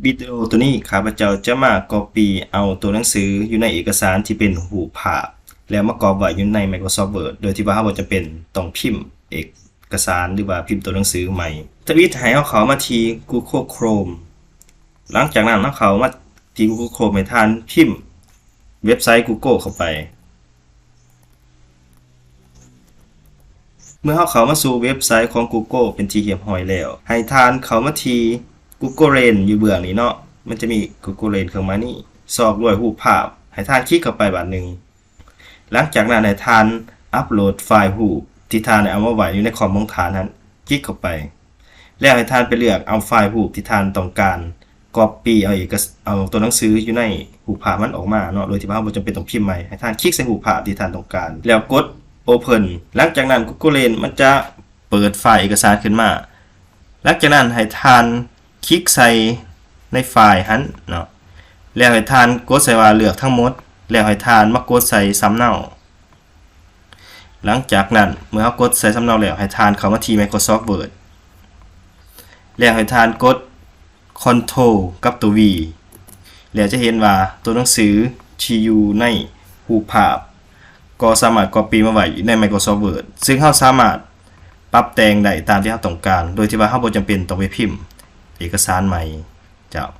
วิดีโอตัวนี้ข้าพเจ้าจะมา copy เอาตัวหนังสืออยู่ในเอกสารที่เป็นรูปภาพแล้วมากรอบไว้อยู่ใน Microsoft Word โดยที่ว่าเราบ่จำเป็นต้องพิมพ์เอกสารหรือว่าพิมพ์ตัวหนังสือใหม่ทวิตให้เราเข้ามาที่ Google Chrome หลังจากนั้นเราเข้ามาที่ Google Chrome ให้ท่านพิมพ์เว็บไซต์ Google เข้าไปเมื่อเราเข้ามาสู่เว็บไซต์ของ Google เป็นที่เรียบร้อยแล้วให้ท่านเข้ามาที่ Google Lens อยู่เบื้องนี้เนาะมันจะมี Google Lens เข้ามานี่ซอกด้วยรูปภาพให้ท่านคลิกเข้าไปบัดนึงหลังจากนั้นให้ท่านอัปโหลดไฟล์รูปที่ท่านเอามาไว้อยู่ในคอมของท่านนั้นคลิกเข้าไปแล้วให้ท่านไปเลือกเอาไฟล์รูปที่ท่านต้องการ copy เอาตัวหนังสืออยู่ในรูปภาพมันออกมาเนาะโดยที่ว่าบ่จำเป็นต้องพิมพ์ใหม่ให้ท่านคลิกใส่รูปภาพที่ท่านต้องการแล้วกด Open หลังจากนั้น Google Lens มันจะเปิดไฟล์เอกสารขึ้นมาหลังจากนั้นให้ท่านคลิกใส่ในไฟล์นั้นเนาะแล้วให้ท่านกดใส่ว่าเลือกทั้งหมดแล้วให้ท่านมากดใส่สำเนาหลังจากนั้นเมื่อเรากดใส่สำเนาแล้วให้ท่านเข้ามาที่ Microsoft Word แล้วให้ท่านกด Ctrl กับตัว V แล้วจะเห็นว่าตัวหนังสือที่อยู่ในรูปภาพก็สามารถ copy มาไว้ใน Microsoft Word ซึ่งเราสามารถปรับแต่งได้ตามที่เราต้องการโดยที่ว่าเราบ่จำเป็นต้องไปพิมพ์เอกสารใหม่เจ้า